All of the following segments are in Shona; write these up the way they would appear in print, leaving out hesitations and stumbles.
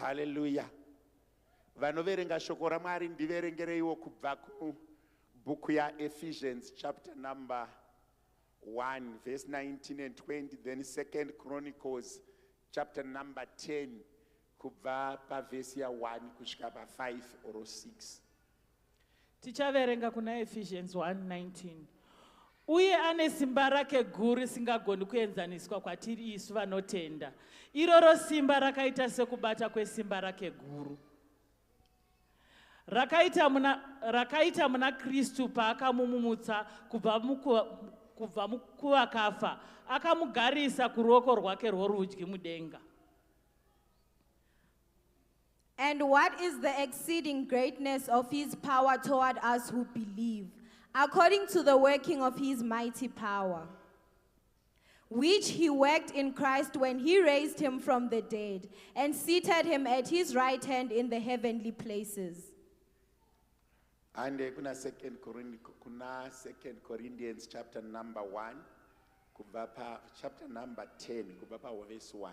Hallelujah. Vanoverenga shoko raMwari ndiverengereiwo kubva kubhuku yaEphesians chapter number 1 verse 19 and 20, then 2nd Chronicles chapter number 10 kubva pavhesi ya1 kusvika pa5 or 6. Tichaverenga kuna Ephesians 1:19. Uye ane simba rake guru risingagoni kuenzaniswa kwatiri isu vanotenda. Iroro simba rakaita sekubata kwesimba rake guru. Rakaita muna Kristu paakamumumutsa kubva mukuvakafa, akamugarisa kuruoko rwake rworudyi mudenga. And what is the exceeding greatness of his power toward us who believe, according to the working of his mighty power, which he worked in Christ when he raised him from the dead and seated him at his right hand in the heavenly places. And kuna 2nd Corinthians chapter number 1 kubva pa chapter number 10 kubva pa verse 1.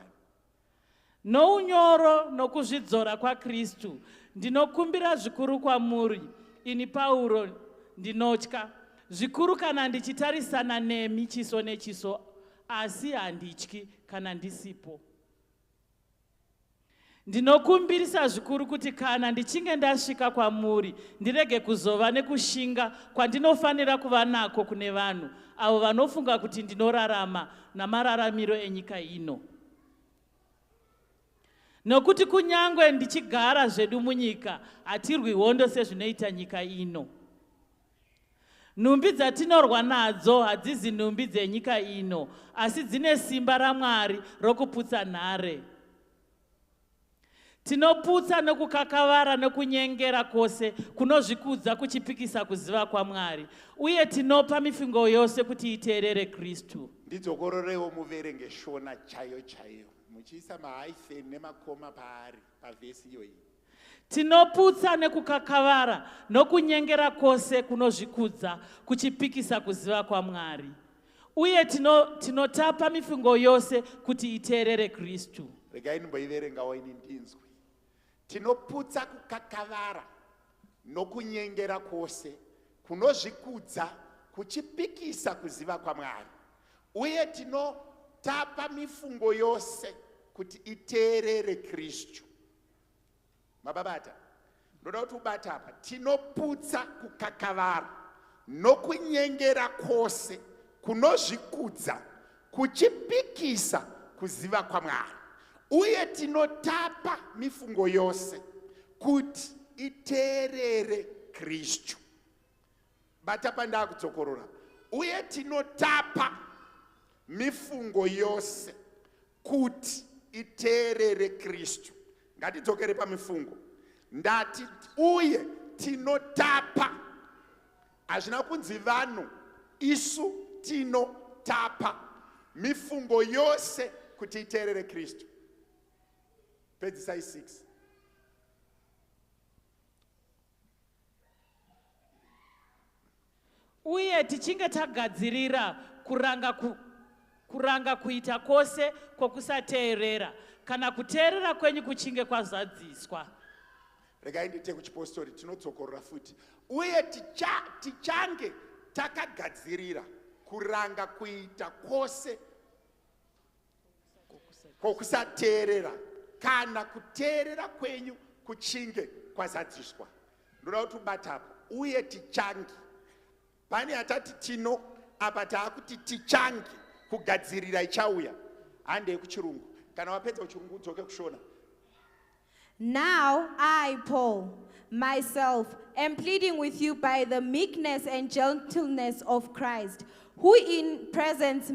Nounyoro nokuzvidzora kwaKristu ndinokumbira zvikuru kwamuri, ini Pauro ndinotya zvikuru kana ndichitarisana nemi chiso nechiso, asi handityi kana ndisipo. Ndinokumbirisa zvikuru kuti kana ndichinge ndasvika kwamuri ndirege kuzova nekushinga kwandinofanira kuva nako kune vanhu avo vanofunga kuti ndinorarama namararamiro enyika ino. Nokuti kunyangwe ndichigara zvedu munyika hatirwi hondo sezvinoita nyika ino. Nhumbi dzatinorwa nadzo hadzizi nhumbi dzenyika ino, asi dzine simba raMwari rokuputsa nhare. Tinoputsa nokukakavara nokunyengera kwose kunozvikudza kuchipikisa kuziva kwaMwari, uye tinopa mifungo yose kuti iteerere Kristu. Ndidzokororewo muverenge shona chaiyo chaiyo muchiisa mahyphen nemakoma paari pavhesi iyoyi. Tinoputsa nekukakavara nokunyengera kwose kunozvikudza kuchipikisa kuziva kwaMwari, uye tinotapa mifungo yose kuti iteerere Kristu. Regai nimboiverengawo ini ndinzwi. Tinoputsa kukakavara nokunyengera kwose kunozvikudza kuchipikisa kuziva kwaMwari, uye tinotapa mifungo yose kuti iteerere Kristu. Mababata, ndoda kuti ubata apa. Tinoputsa kukakavara nokunyengera kwose kunozvikudza kuchipikisa kuziva kwaMwari, uye tinotapa mifungo yose kuti iteerere Kristu. Bata pandakudzokorora. Uye tinotapa mifungo yose kuti iteerere Kristu. Ngatidzokere pamifungo. Ndati uye tinotapa. Hazvina kunzi vanhu, isu tinotapa mifungo yose kuti iteerere Kristu. Page 6. Uye tichinge tagadzirira kuranga kuita kwose kwokusateerera, kana kuteerera kwenyu kuchinge kwazadziswa. Regai ndite kuchipostori, tinodzokorora futi. Uye tichange takagadzirira kuranga kuita kwose kwokusateerera, kana kuteerera kwenyu kuchinge kwazadziswa. Ndoda kuti ubata apo. Uye tichange. Pane hatati tino, apa taakuti tichange kugadzirira ichauya. Hande kuchirungu. Kana wapedza kuchirungu udzoke kushona. Now I, Paul, myself, am pleading with you by the meekness and gentleness of Christ, who in presence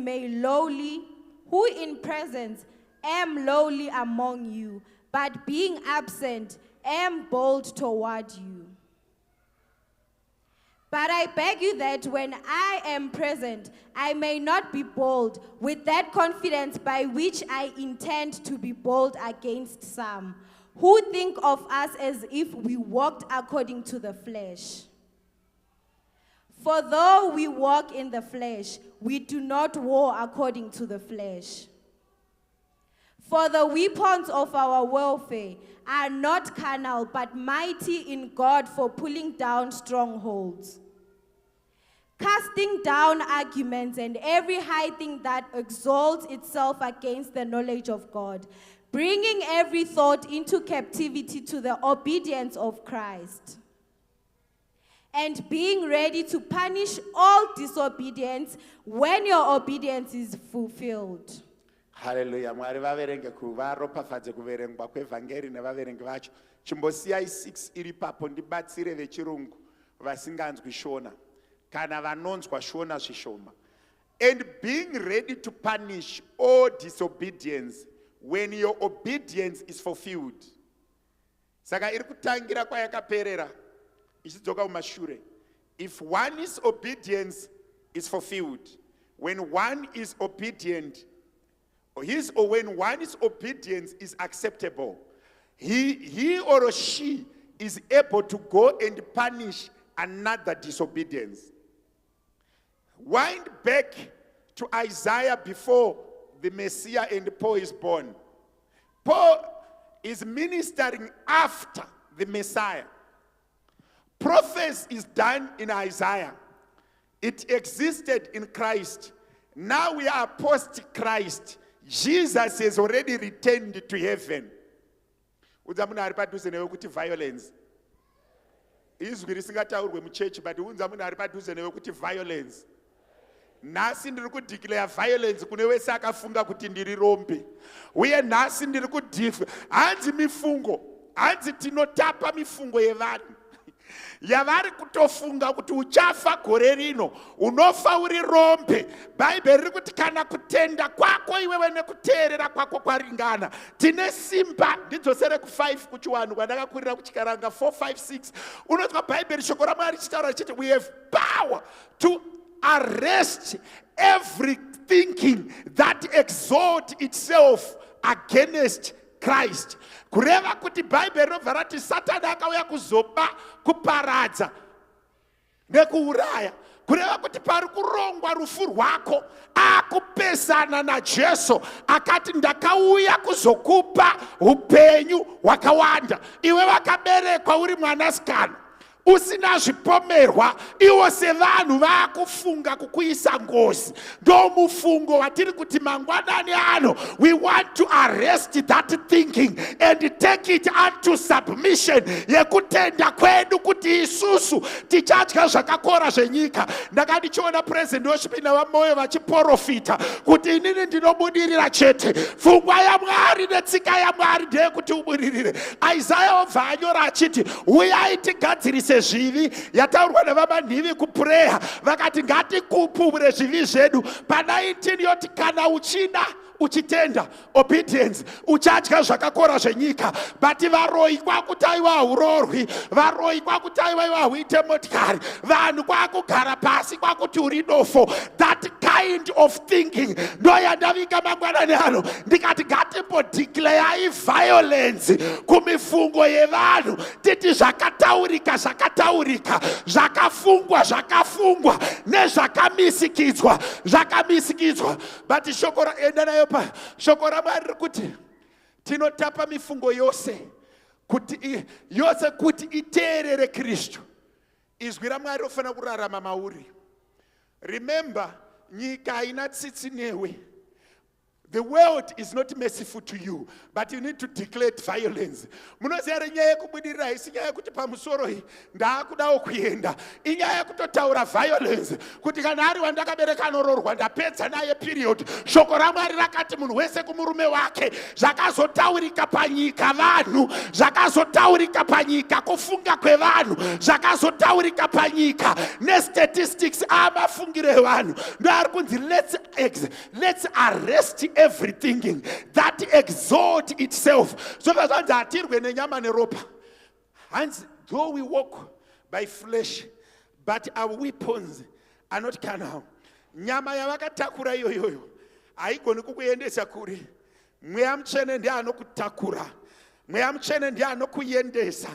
am lowly among you, but being absent am bold toward you. But I beg you that when I am present, I may not be bold with that confidence by which I intend to be bold against some, who think of us as if we walked according to the flesh. For though we walk in the flesh, we do not war according to the flesh. For the weapons of our warfare are not carnal, but mighty in God for pulling down strongholds, casting down arguments and every high thing that exalts itself against the knowledge of God, bringing every thought into captivity to the obedience of Christ, and being ready to punish all disobedience when your obedience is fulfilled. Hallelujah. Mwari vaverenge kuvaropafadze kuverengwa kwevhangeri nevaverengi vacho. Chimbosiyai 6 iri papo ndibatsire vechirungu vasinganzwi shona kana vanonzwa shona zvishoma. And being ready to punish all disobedience when your obedience is fulfilled. Saka iri kutangira kwayakaperera ichidzoka kumashure. If one's obedience is fulfilled, when one is obedient, when one's obedience is acceptable, he or she is able to go and punish another disobedience. Wind back to Isaiah before the Messiah and Paul is born. Paul is ministering after the Messiah. Prophecy is done in Isaiah. It existed in Christ. Now we are post-Christ. Jesus has already returned to heaven. Unza munhu ari padhuze newe kuti violence. Izwi risingataurwe muchechi, but unza munhu ari padhuze newe kuti violence. Nhasi ndiri kudeclare violence kune wese akafunga kuti ndiri rombe. Uye nhasi ndiri kudeclare hanzi mifungo, hanzi tinotapa mifungo yevanhu. Yavari kutofunga kuti uchafa gore rino, unofa uri rombe. Bhaibheri riri kuti kana kutenda kwako iwewe nekuteerera kwako kwaringana. Tine simba, ndidzosere ku5 kuchiwanhu kwandakakurira kuchikaranga 4, 5, 6. Unonzwa Bhaibheri shoko raMwari richitaura richiti we have power to arrest every thinking that exalts itself against Christ. Kureva kuti Bhaibheri robva rati Satani akauya kuzoba, kuparadza nekuuraya. Kureva kuti pari kurongwa rufu rwako akupesana naJesu akati ndakauya kuzokupa upenyu hwakawanda. Iwe wakaberekwa uri mwanasikana usina zvipomerwa, iwo sevanhu vakufunga kukuisa ngozi. Ndo mufungo watiri kuti mangwanani ano, we want to arrest that thinking and take it unto submission yekutenda kwedu kuti isusu tichadya zvakakora zvenyika. Ndakandichiona president wosvipina vamoyo vachiprofita kuti inini ndinobudirira chete. Pfungwa yaMwari netsika yaMwari ndeyekuti ubudirire. Isaiah obva anyora achiti uyai tigadzirise zvivi. Yataurwa nevamanhivi kupureya vakati ngatikupure zvivi zvedu. Pa19 yoti kana uchida uchitenda obedience uchadya zvakakora zvenyika. But varoi kwakuti aiwa urorwi, varoi kwakuti aiwa uite motikari, vanhu kwakugara pasi kwakuti uri dofo. That kind of thinking ndo yandavinga mangwanani ano ndikati ngatimbodeclare violence kumifungo yevanhu. Titi zvakataurika zvakataurika, zvakafungwa zvakafungwa, nezvakamisikidzwa zvakamisikidzwa. But shoko enda nayo pa shoko raMwari riri kuti tinotapa mifungo yose kuti iteerere Kristu. Izwi raMwari rofanira kurarama mauri. Remember, nyika haina tsitsi newe. The world is not merciful to you, but you need to declare violence. Munoziva nyaya yekubudirira isi nyaya yekuti pamusoro iyi ndakudawo kuenda. Inyaya yekutotaura violence. Kuti kana ari wandakabereka anororwa ndapedza naye period. Shoko raMwari rakati munhu wese kumurume wake. Zvakazotaurika panyika vanhu, zvakazotaurika panyika kufunga kwevanhu, zvakazotaurika panyika nestatistics amafungiro evanhu. Ndo ari kunzi let's arrest everything that exalts itself. So that hatirwe nenyama neropa. Hands, though we walk by flesh, but our weapons are not carnal. Nyama yavakatakura iyoyo haigoni kukuendesa kuri. Mweya mutsvene ndiye anokutakura. Mweya mutsvene ndiye anokuendesa.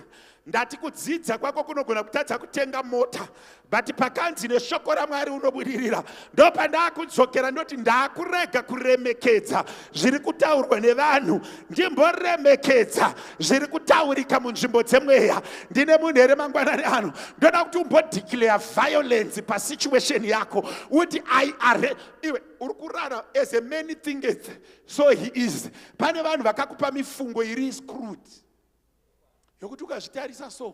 ndati kudzidza kwako kunogona kutadza kutenga mota, but pakanzi neshoko raMwari unobudirira, ndo pandakudzokera ndoti ndakurega kuremekedza zviri kutaurwa nevanhu, ndimboremekedza zviri kutaurika munzvimbo dzemweya. Ndine munhu here mangwanani ano, ndoda kuti umbodeclare violence pasituation yako, uti iwe uri kurara as a many things so he is. Pane vanhu vakakupa mifungo iri screwed yokuti ukazvitarisa so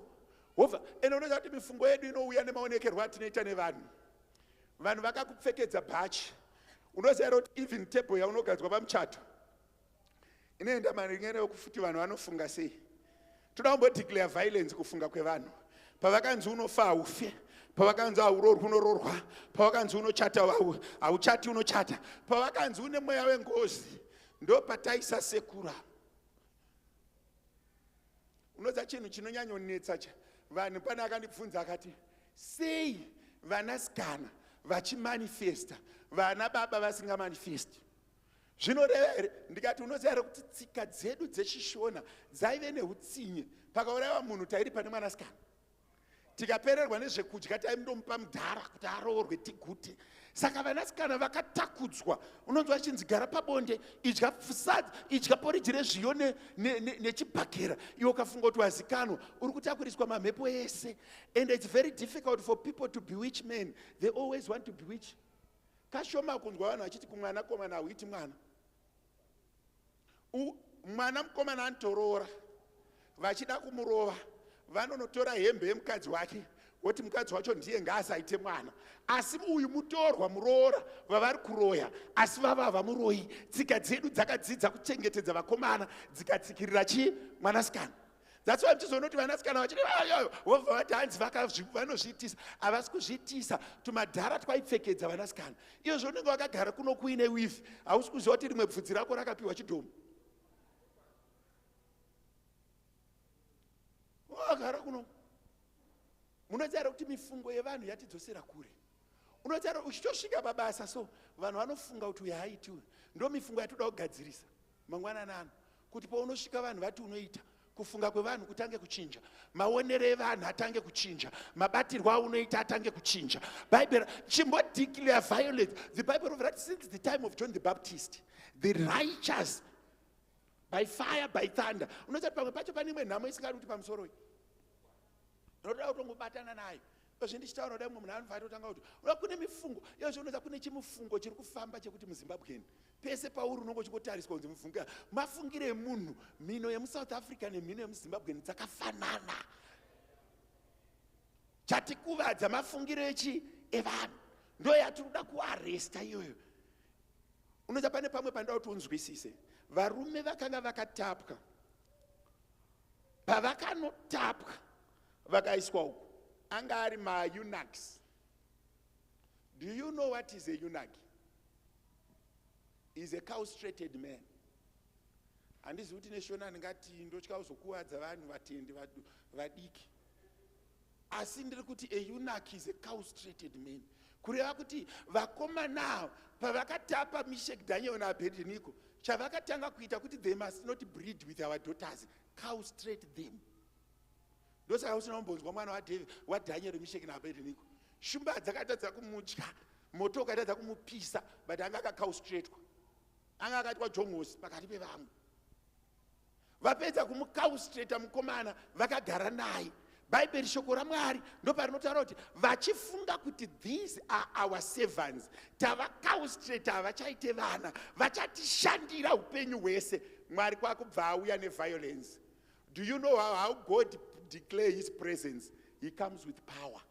ene unoita kuti mifungo yedu inouya nemaonekerwo atinoita nevanhu. Vanhu vakakupfekedza bhachi, unoziva kuti even table yaunogadzwa pamuchato inoenda maringano okuti vanhu vanofunga sei. Toda kumbodeclare violence kufunga kwevanhu. Pavakanzi unofa haufe, pavakanzi haurorwi unororwa, pavakanzi unochata hauchati unochata, pavakanzi une mweya wengozi, ndo pataisa sekura. Unoza chinhu chinonyanyonetsa cha vanhu. Pane akandibvunza akati, sei vanasikana vachimanifesta vana baba vasingamanifesti? Zvinoreva here? Ndikati unoziva here kuti tsika dzedu dzechishona dzaive neutsinye. Pakaurayiwa munhu tairi pane mwanasikana, tikapererwa nezvekudya taimundomupa mudhara kuti aroorwe tigute. Saka vanasikana vakatakudzwa. Unonzwa chinzi gara pabonde, idya sadza, idya poriji rezviyo nechibhakera. Iwe ukafunga kuti wazikanwa, uri kutakuriswa mamhepo ese. And it's very difficult for people to bewitch men. They always want to bewitch. Kashoma kunzwa vanhu vachiti kumwana komana hauiti mwana. Mwana mukomana anotorora, vachida kumurova vanonotora hembe yemukadzi wake, woti mukadzi wacho ndiye ngaasaite mwana. Asi uyu mutorwa muroora vavari kuroya, asi vava vamuroyi. Tsika dzedu dzakadzidza kuchengetedza vakomana dzikatsikirira mwanasikana. That's why tizoona kuti vanasikana vachiti vobva vati hanzi vanozviitisa. Havasi kuzviitisa. Tumadhara twaipfekedza vanasikana. Iyozvo unenge wakagara kuno kuine wifi, hausi kuziva kuti rimwe bvudzi rako rakapiwa chidhomu. Wakagara kuno. Munoziva kuti mifungo yevanhu yatidzosera kure. Unoziva uchitosvika pabasa so vanhu vanofunga kuti uyu haaitiwe. Ndo mifungo yatoda kugadzirisa mangwanani ano, kuti paunosvika vanhu vati unoita, kufunga kwevanhu kutange kuchinja, maonero evanhu atange kuchinja, mabatirwo aunoita atange kuchinja. Bible chimbodeclare violence. The Bible of that since the time of John the Baptist, the righteous by fire by thunder. Unoziva pamwe pacho pane imwe nhamo isingadi kuti pamusoro. Unoda kutongobatana naye. Zvindichitaura kuti munhu anofanira kutanga kuti unoda kune mifungo. Iyozvo unoziva kune chimufungo chiri kufamba chekuti muZimbabwe pese pauri unongo chikotariswa kunzi mufunga. Mafungire munhu, mhino yemuSouth Africa nemhino yemuZimbabwe dzakafanana. Chatikuvadza mafungire evanhu. Ndo yatinoda kuaresta iyoyo. Unoziva pane pamwe pandoda kuti unzwisise. Varume vakanga vakatapwa. Pavakanotapwa vakaiswa uko. Anga ari ma-eunuchs. Do you know what is a eunuch? Is a castrated man. Handizi kuti neshona ndingati ndotya kuzokuwadza vanhu vatendi vadiki. Asi ndiri kuti a eunuch is a castrated man. Kureva kuti vakomana pavakatapa Meshach, Daniel naAbednego, chavakatanga kuita kuti they must not breed with our daughters, castrate them. Ndosaka usina kumbonzwa mwana waDaniel, Meshach naAbednego. Shumba dzakatadza kumutya, moto ukatadza kumupisa, but anga akacastratewa. Anga akaitwa jongosi pakati pevamwe. Vapedza kumucastrata mukomana vakagara naye. Bible shoko raMwari ndo parinotaura kuti vachifunga kuti these are our servants, tavacastrata havachaite vana, vachatishandira upenyu hwese. Mwari kwakubva auya neviolence. Do you know how God declares his presence? He comes with power.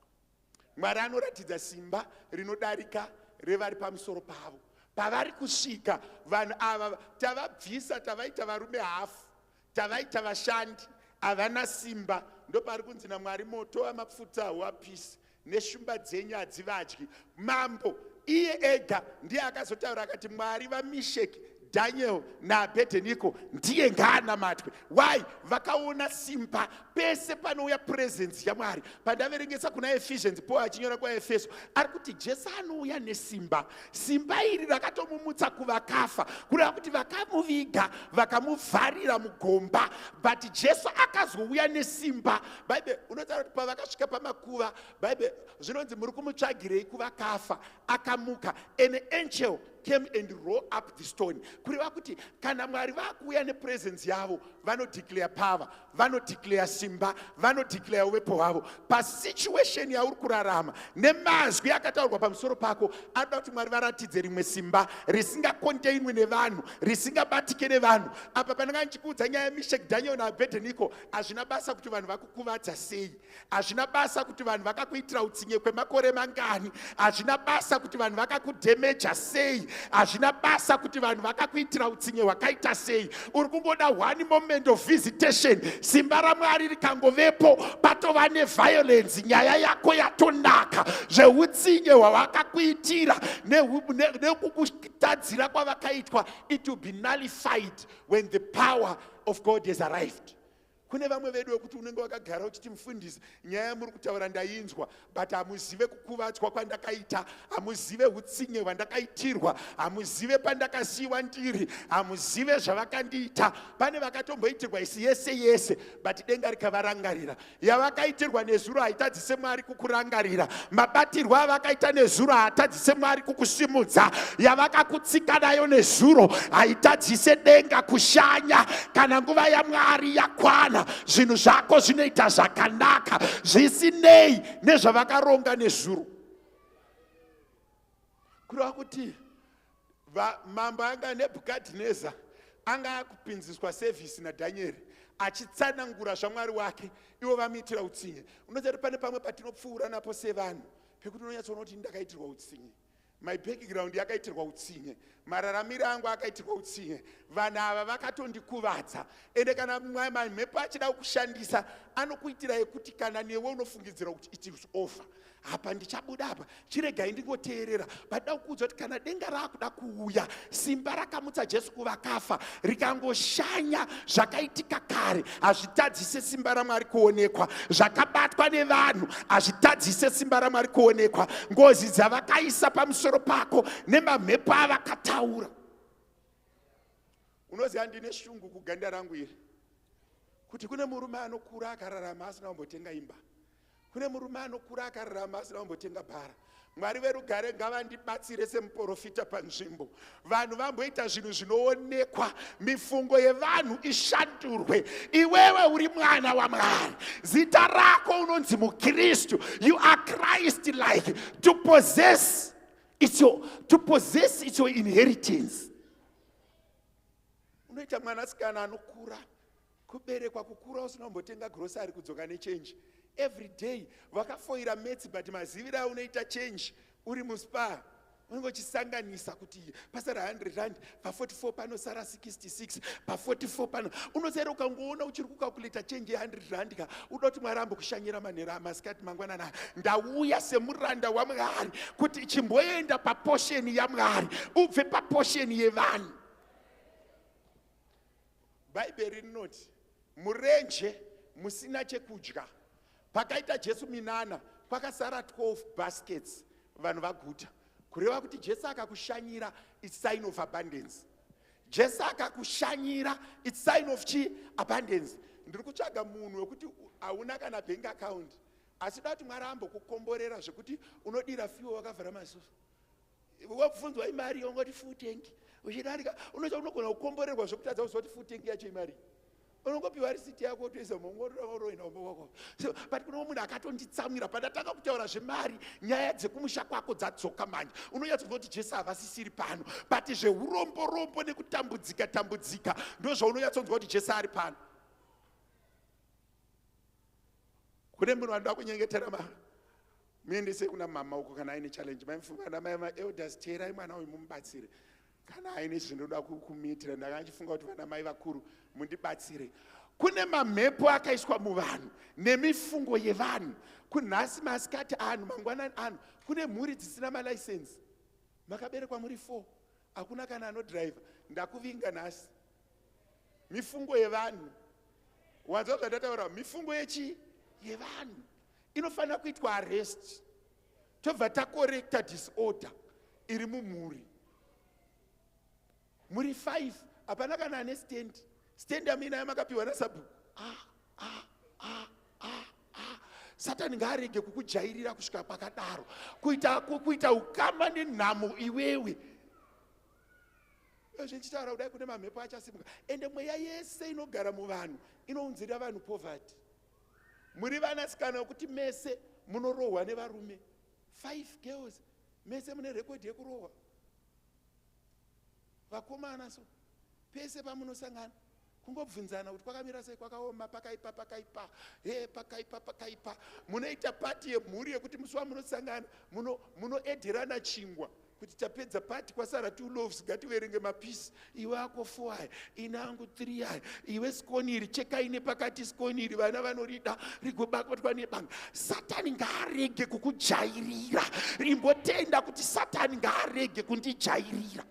Mwari anoratidza simba rinodarika revari pamusoro pavo. Pavari kusvika vanhu ava tavabvisa, tavaita varume hafu, tavaita vashandi havana simba. Ndo pari kunzi naMwari moto wamapfuta hauapisi, neshumba dzenyu hadzivadyi. Mambo iye ega ndiye akazotaura akati Mwari vaMeshach, Daniel naAbednego ndiye ngaanamatwe. Why? Vakaona simba pese panouya presence yaMwari. Pandaverengesa kuna Ephesians, Paul achinyora kwaEfeso ari kuti Jesu anouya nesimba. Simba iri rakatomumutsa kuvakafa, kureva kuti vakamuviga vakamuvharira mugomba, but Jesu akazouya nesimba. Bible unotaura kuti pavakasvika pamakuva, Bible zvinonzi muri kumutsvagirei kuvakafa, akamuka. An angel came and rolled up the stone. Kureva kuti kana Mwari vakuuya nepresence yavo, vanodeclare power, vanodeclare simba, vanodeclare uvepo hwavo pasituation yauri kurarama. Nemazwi akataurwa pamusoro pako anoda kuti Mwari varatidze rimwe simba risingakontainwe nevanhu, risingabatike nevanhu. Apa pandanga ndichikuudza nyaya yaMeshaki, Daniel naAbednego, hazvina basa kuti vanhu vakukuvadza sei, hazvina basa kuti vanhu vakakuitira utsinye kwemakore mangani, hazvina basa kuti vanhu vakakudhemeja sei, hazvina basa kuti vanhu vakakuitira utsinye hwakaita sei. Uri kungoda one moment of visitation, simba raMwari rikangovepo, patova neviolence, nyaya yako yatonaka, zveutsinye hwavakakuitira nekukutadzira kwavakaitwa, it will be nullified when the power of God has arrived. Kune vamwe vedu vekuti unenge wakagara uchiti mufundisi, nyaya yamuri kutaura ndainzwa, but hamuzive kukuvadzwa kwandakaita, hamuzive utsinye hwandakaitirwa, hamuzive pandakasiyiwa ndiri, hamuzive zvavakandiita. Pane vakatomboitirwa isi yese yese, but denga rikavarangarira. Yavakaitirwa nezuro haitadzise Mwari kukurangarira. Mabatirwa avakaita nezuro haatadzise Mwari kukusimudza. Yavakakutsika nayo nezuro haitadzise denga kushanya. Kana nguva yaMwari yakwana, zvinhu zvako zvinoita zvakanaka zvisinei nezvavakaronga nezuro. Kureva kuti mambo anga Nebhukadhineza anga akupinziswa sevhisi naDhanieri, achitsanangura zvaMwari wake, ivo vamuitira utsinye. Unoziva pane pamwe patinopfuura napo sevanhu pekuti unonyatsoona kuti ndakaitirwa utsinye. My background yakaitirwa utsinye, mararamiro angu akaitirwa utsinye, vanhu ava vakatondikuvadza. Ende kana mhepo achida kushandisa, anokuitira yekuti kana newe unofungidzira kuti it is over, apa ndichabuda apa, chiregai ndingoteerera. Bada kuudza kuti kana denga rakuda kuuya, simba rakamutsa Jesu kuvakafa rikangoshanya zvakaitika kare, hazvitadzise simba raMwari kuonekwa. Zvakabatwa nevanhu hazvitadzise simba raMwari kuonekwa. Ngozi dzavakaisa pamusoro pako nemamhepo avakataura. Unoziva ndine shungu kuganda rangu iri, kuti kune murume anokura akararama asina kumbotenga imba. Kune murume anokura akararama asina kumbotenga bhara. Mwari verugare ngavandibatsire semuprofita panzvimbo. Vanhu vamboita zvinhu zvinoonekwa, mifungo yevanhu ishandurwe. Iwewe uri mwana waMwari, zita rako unonzi muKristu. You are Christ-like. To possess it's your inheritance. Unoita mwanasikana anokura, kuberekwa kukura usina kumbotenga grocery kudzoka nechange. Every day vakafoira metsi, but mazivira aunoita change uri muspa. Unongochisanganisa kuti pasara 100 rand, pa 44 panosara 66, pa 44 pano. Unoziva ukangoona uchiri kukalkuleta change ya 100 rand ka, unoda kuti Mwari ambokushanyira manhero masikati mangwanana. Ndauya semuranda waMwari kuti chimboenda paportion yaMwari ubve paportion yevanhu. Bhaibheri rinoti murenje musina chekudya, pakaita Jesu minana kwakasara 12 baskets vanhu vaguta. Kureva kuti Jesu akakushanyira, it's sign of abundance. Jesu akakushanyira, it's sign of abundance. Ndiri kutsvaga munhu wekuti hauna kana bank account, asi da kuti Mwari ambokukomborera zvekuti unodira fuel wakavhara mazuva. Wabvunzwa imari ungoti full tank, uchidarika unogona kukomborerwa zvekutadza kuzoti full tank yacho imari. Unongopiwa risiti yako toisa mongoroina umbo wako. So, but kuno munhu akatonditsamwira pandatanga kutaura zvemari, nyaya dzekumusha kwako dzadzoka manje. Unonyatsoziva kuti Jesu havasisiri pano, but zveurombo nekutambudzika ndozvaunonyatsonzwa kuti Jesu ari pano. Kune munhu anoda kunyengetera muendese kuna mama uko kana aine challenge. Maifunga ana elders teerai mwana uyu mumubatsire. Kana aine zvinoda kukumitira, ndakandifunga kuti vana mai vakuru mundibatsire. Kune mamhepo akaiswa muvanhu nemifungo yevanhu. Kunhasi masikati anhu, mangwanani anhu, kune mhuri dzisina malicense. Makaberekwa muri 4. hakuna kana anodhiraivha. Ndakuvinga nhasi mifungo yevanhu. Wanzwa zvandataura? Mifungo yevanhu inofanira kuitwa arrest, tobva takorekta disorder iri mumhuri. Muri 5 hapana kana ane stand amina yamakapiwa nasabhuku. Satani ngaarege kukujairira kusvika pakadaro, kuita ukama nenhamo iwewe. Zvichitaura kudai kune mamhepo achasimuka, ende mweya yese inogara muvanhu inounzira vanhu poverty. Muri vanasikana wekuti mese munorohwa nevarume 5 girls, mese mune rekodhi yekurohwa. Vakomana so pese pamunosangana kungobvunzana kuti kwakamira sei, kwakaoma, pakaipa, pakaipa. Munoita pati yemhuri yekuti musi wamunosangana munoedherana chingwa kuti tapedza pati kwasara 2 loaves, ngativerenge mapisi. Iwe ako 4 aya, ine angu 3 aya, iwe skoniri chekaine pakati skoniri, vana vanorida rigobatwa nebanga. Satani ngaarege kukujairira. Rimbotenda kuti Satani ngaarege kundijairira.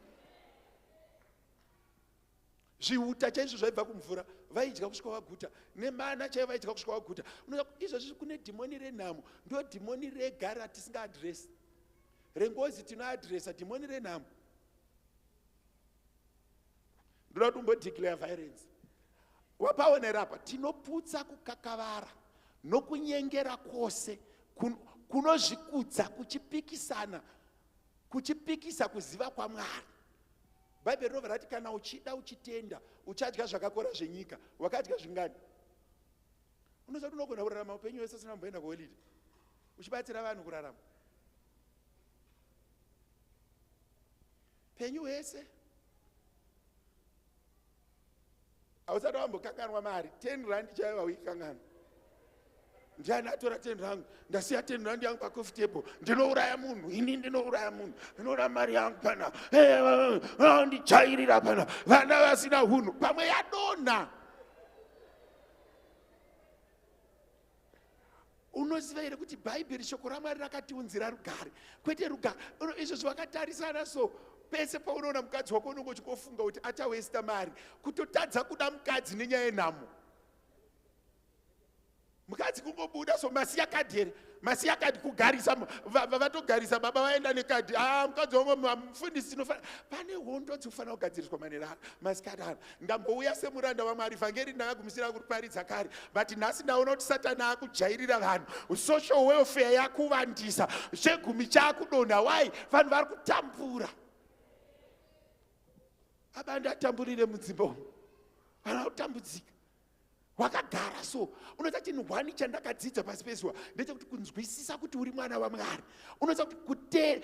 Zviuta chaizvo zvaibva kumvura vaidya kusvika vaguta, nemana chaivo vaidya kusvika vaguta. Izvozvi kune dhimoni renhamo, ndo dhimoni regara tisingaadresi. Rengozi tinoadresa, dhimoni renhamo ndoda kuti umbodeclare violence. Wapaonera apa, tinoputsa kukakavara nokunyengera kwose kunozvikudza, kuchipikisa kuziva kwaMwari. Bhaibheri rinobva rati kana uchida uchitenda uchadya zvakakora zvenyika. Wakadya zvingani? Unozoti unogona kurarama upenyu wese usina kumboenda kuholiday uchibatsira vanhu kurarama penyu wese. Hausati wambokanganwa mari 10 rand chaiva uikanganwa. Ndiani atora 10 rangu, ndasiya 10 rand yangu pacoffee table, ndinouraya munhu, ini ndinouraya munhu, ndinoura mari yangu pana, ndijairira pana, vana vasina hunhu, pamwe yadonha. Unoziva here kuti Bhaibheri shoko raMwari rakatiunzira rugare, kwete rugare. Izvozvo wakatarisana so pese paunoona mukadzi wako unongo uchikofunga kuti achawesta mari, kutotadza kuda mukadzi nenyaya yenhamo. Mukadzi kungobuda so masiya kadhi here, masiya kadhi kugarisa, vatogarisa baba vaenda nekadhi. Mukadzi wangu mufundisi pane hondo dzinofanira kugadziriswa manera masikadana. Ndambouya semuranda waMwari, vhangeri ndakagumisira kuriparidza kare, but nhasi ndaona kuti Satani akujairira vanhu, social welfare yakuvandisa, chegumi chakudonha. Why? Vanhu vari kutambura. Abanda atamburire mudzimba umu, vanhu kutambudzika. Wakagara so unoita kuti nhwani chandakadzidza pasi pezuva ndechekuti kunzwisisa kuti uri mwana waMwari. Unoita kuti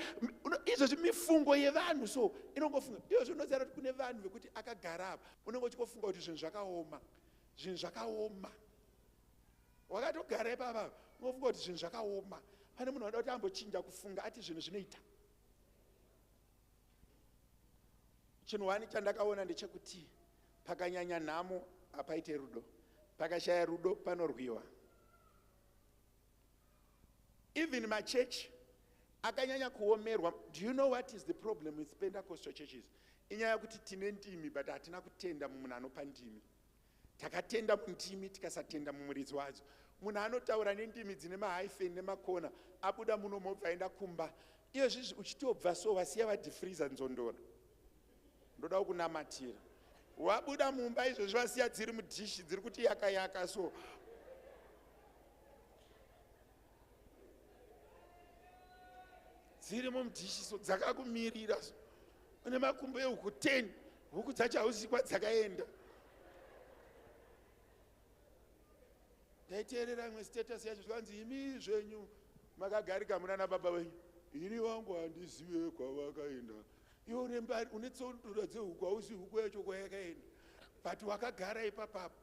izvozvi mifungo yevanhu so inongofunga. Izvozvi unoziva kuti kune vanhu vekuti akagara apa unenge uchikofunga kuti zvinhu zvakaoma. Wakatogara ipapa unofunga kuti zvinhu zvakaoma. Pane munhu anoda kuti ambochinja kufunga ati zvinhu zvinoita. Chinhuwani chandakaona ndechekuti pakanyanya nhamo hapaite rudo, pakashaya rudo panorwiwa. Even machechi akanyanya kuomerwa. Do you know what is the problem with Pentecostal churches? Inyaya kuti tine ndimi but hatina kutenda mumunhu anopa ndimi. Takatenda mundimi tikasatenda mumuridzi wadzo. Munhu anotaura nendimi dzine mahyphen nemakona abuda muno mobva aenda kumba. Izvozvi uchitobva so wasiya vadifriza nzondora, ndoda kunamatira. Wabuda mumba izvozvi vasiya dziri mudhishi dziri kuti yaka so. Dziri mumudhishi so dzakakumirira so. Une makumbo ehuku 10, huku dzacho hausikwa dzakaenda. Ndaiteerera imwe status yacho zvanzi imi zvenyu makagarika muna nababa wenyu, ini wangu handizive kwavakaenda. Iwe une tsondura dzehuku, hausi huku yacho kwayakaenda, but wakagara ipapapo.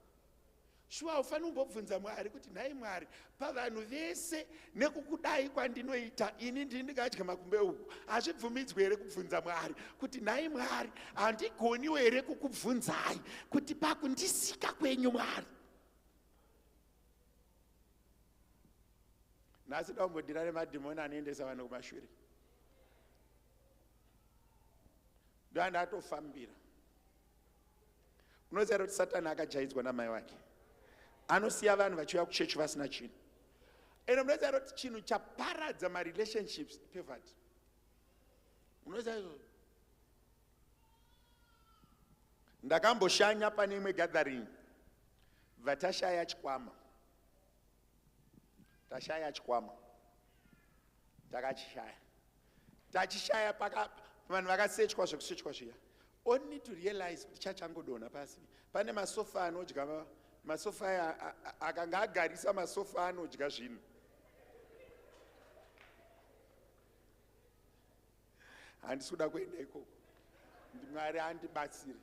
Shuwa haufaniri kumbobvunza Mwari kuti nhai Mwari, pavanhu vese nekukudai kwandinoita ini ndingadya makumbo ehuku, hazvibvumidzwi here kubvunza Mwari kuti nhai Mwari, handigoniwo here kukubvunzai kuti pakundisika kwenyu Mwari? Nhasi ndambodhira nemadhimoni anoendesa vanhu kumashure. ndoandatofambira. Unoziva kuti Satani akajaidzwa namai wake, anosiya vanhu vachiuya kuchechi vasina chinhu. Ende munoziva kuti chinhu chaparadza marelationships poverty. Unoziva izvozvo? Ndakamboshanya pane imwe gathering, vatashaya chikwama. Tashaya chikwama. Takachishaya. Tachishaya vanhu vakasechwa zvekusechwa zviya. Only need to realize kuti chachangodona pasi. Pane masofa anodya, masofa aya akanga agarisa masofa anodya zvinhu. Handisuda kuenda ikoko. Mwari andibatsire.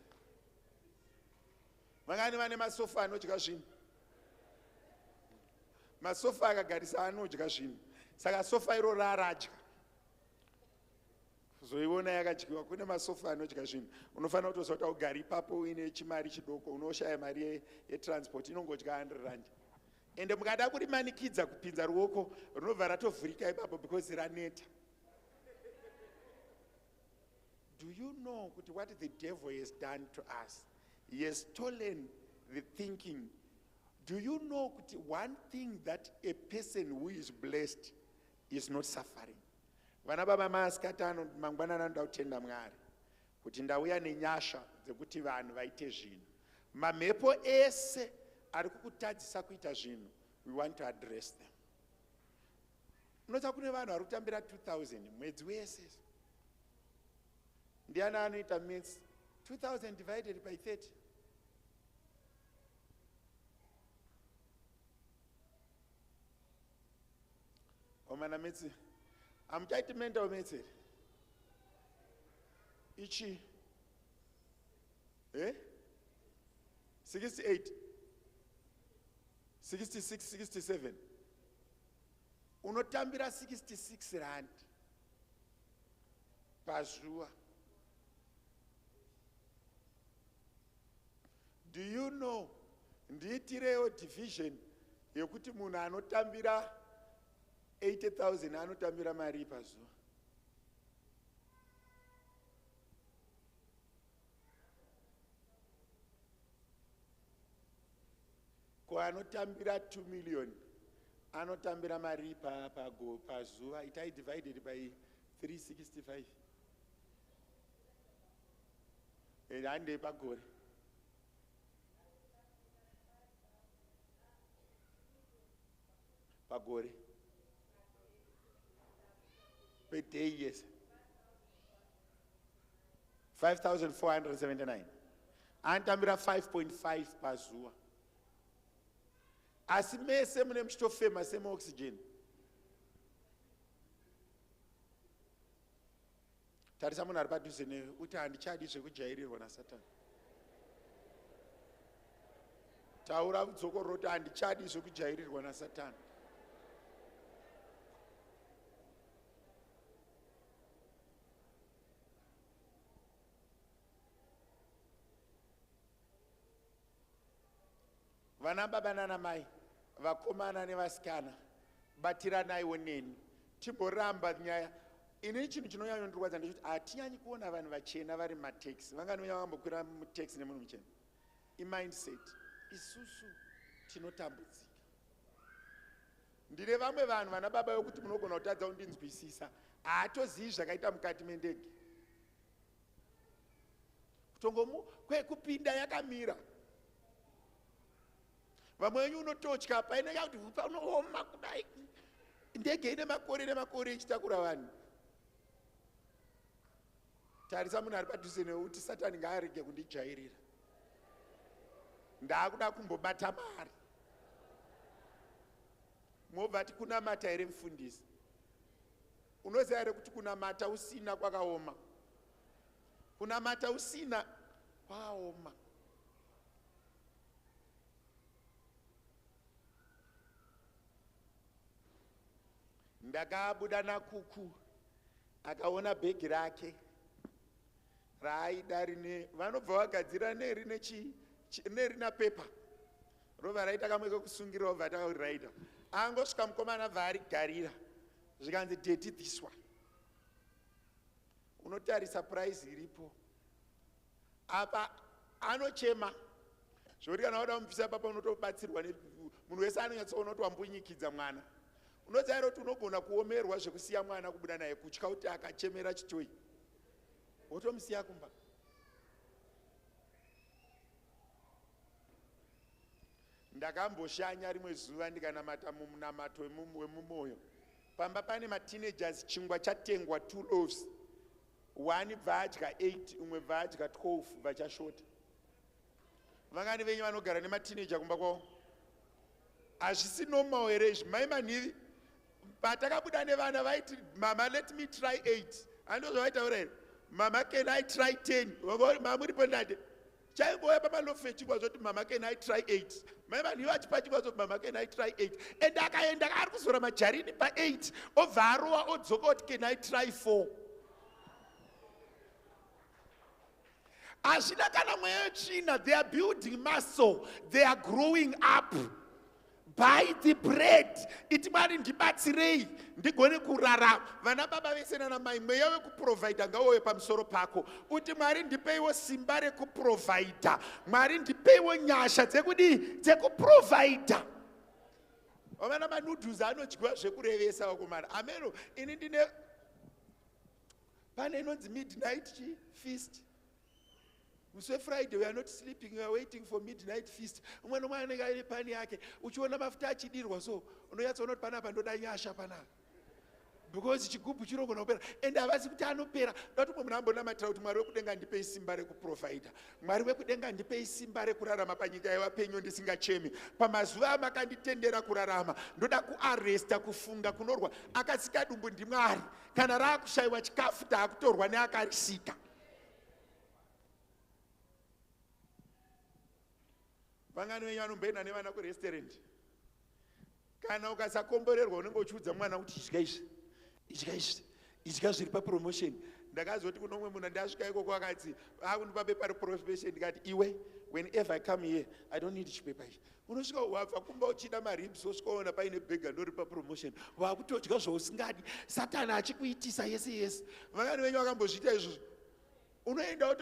Vangani vane masofa anodya zvinhu. Masofa akagarisa anodya zvinhu. Saka sofa iro raradya. Zoiona yakadyiwa. Kune masofa anodya zvinhu. Unofanira kutoziva kuti ugari ipapo uine chimari chidoko, unoshaya mari yetransport, inongodya 100 rand. Ende mukada kurimanikidza kupinza ruoko, runobva ratovhurika ipapo because raneta. Do you know what the devil has done to us? He has stolen the thinking. Do you know one thing that a person who is blessed is not suffering? Vana baba masikatano mangwanana ndoda kutenda Mwari kuti ndauya nenyasha dzekuti vanhu vaite zvinhu. Mamhepo ese ari kukutadzisa kuita zvinhu, we want to address them. Unoziva kune vanhu vari kutambira 2000 mwedzi wese. Ndiani anoita maths? 2000 divided by 30. Omana maths. Amuchaiti mental maths. Ichi. 68. 66, 67. Unotambira 66 rand. Pazuva. Do you know, ndiitirewo division yekuti munhu anotambira 80,000 anotambira mari pazuva. Ko anotambira 2 million anotambira mari pazuva. Itai divided by 365. Hande pagore. Pagore. Per day, yes. 5,479. Antambira 5.5 pazuva. Asimese mune mchitofema sema oxygen. Tarisa munhu ari padhuze newe uti handichadi zvekujairirwa naSatani. Taura dzoko roti handichadi zvekujairirwa naSatani. Vana baba nana mai, vakomana nevasikana, batiranaiwo neni. Timboramba nyaya. Ini chinhu chinonyanya kundirwadza ndechoti hatinyanyi kuona vanhu vachena vari mumataxi. Vanganonya vambokwira mutaxi nemunhu muchena. Imindset. Isusu tinotambudzika. Ndine vamwe vanhu vana baba yokuti munogona kutadza kundinzwisisa. Haatozivi zvakaita mukati mendege. Kutongomu kwekupinda yakamira. Vamwe wenyu unototya paine yakuti unooma kudai. Ndege ine makore nemakore ichitakura vanhu. Tarisa munhu ari padhuze newe uti Satani ngaarege kundijairira. Ndaakuda kumbobata mari. Mobva ati kunamata here mufundisi. Unoziva here kuti kunamata usina kwakaoma. Kunamata usina kwakaoma. Ndakabuda nakuku akaona bhegi rake raaida rine vanobva vagadzira nerina pepa rova raita kamwe kekusungirira obva takaraita. Angosvika mukomana vaarigarira zvikanzi dirty this one. Unotarisa price iripo apa anochema zvekuti kana wada kumubvisa papa unotobatsirwa munhu wese anonyatsoona kuti wambunyikidza mwana. Unoziva kuti unogona kuomerwa zvekusiya mwana kubuda naye kutya kuti akachemera chitoyi wotomusiya kumba. Ndakamboshanya rimwe zuva ndikanamata mumunamato wemumoyo. Pamba pane mateenagers chingwa chatengwa 2 loaves. One bva adya 8, umwe bva adya 12 vachashota. Vangani venyu vanogara nemateenager kumba kwavo. Hazvisi normal here izvi. Mai manhivi patakabuda nevana vaiti mama let me try 8. Andozvavaitaura here. Mama can I try 10? Vangori mama muripo ndade. Chaiboya pamalofu echingwa zvoti mama can I try 8. Mai manhivi achipa chingwa zvoti mama can I try 8. And akaenda ari kuzora majarini pa 8. Obva arowa odzoka kuti can I try 4. Hazvina kana mweya wetsvina. They are building muscle. They are growing up. Buy the bread. Iti Mwari ndibatsirei ndigone kurarama. Vana baba vese nana mai mweya wekuprovida ngauye pamusoro pako. Uti Mwari ndipeiwo simba rekuprovida. Mwari ndipeiwo nyasha dzekuprovida. Vana manoodles anodyiwa zvekurevesa vakomana. Ameno ini ndine pane inonzi midnight feast. Musi Friday we are not sleeping, we are waiting for midnight feast. Umwe nomwe anenge ane pani yake. Uchiona mafuta achidirwa so unonyatsoona kuti panapa ndoda nyasha panapa. Because chigubhu chinogona kupera. And havasi kuti anopera. Ndoti munhu ambonamatira kuti Mwari wekudenga ndipei simba rekuprovida. Mwari wekudenga ndipei simba rekurarama panyika yevapenyu ndisingachemi. Pamazuva amakanditendera kurarama ndoda kuaresta kufunga kunorwa akasika dumbu ndiMwari. Kana raakushayiwa chikafu taakutorwa neakarisika. Vangani venyu vanomboenda nevana kurestaurant. Kana ukasakomborerwa unenge uchiudza mwana kuti idya izvi, idya izvi, idya zviri papromotion. Ndakazoti kuno umwe munhu ndasvika ikoko akati akundipa pepa repromotion ndikati iwe whenever I come here I don't need chipepa ichi. Unosvika wabva kumba uchida maribs wosvikaona paine bhega ndori papromotion. Wakutodya zvausingadi. Satani achikuitisa yese yese. Vangani venyu vakambozviita izvozvo. Unoenda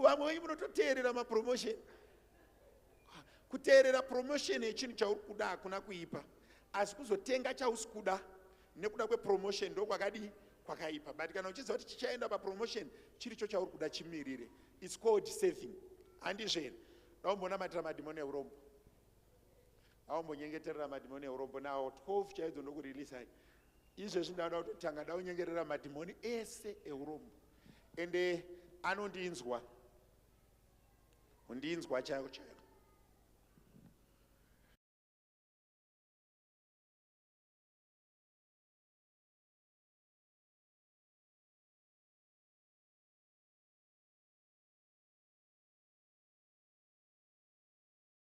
vamwe venyu munototeerera mapromotion. Kuteerera promotion yechinhu chauri kuda hakuna kuipa. Asi kuzotenga chausi kuda nekuda kwepromotion ndokwakadi kwakaipa. But kana uchiziva kuti chichaenda papromotion chiricho chauri kuda chimirire. It's called saving. Handizvo here. Daumbonamatirira madhimoni eurombo. Daumbonyengeterera madhimoni eurombo nawo 12 chaidzo ndokuririsa. Izvezvi ndauda kutotanga daunyengerera madhimoni ese eurombo. Ende anondinzwa. Undinzwa chaiko chaiko.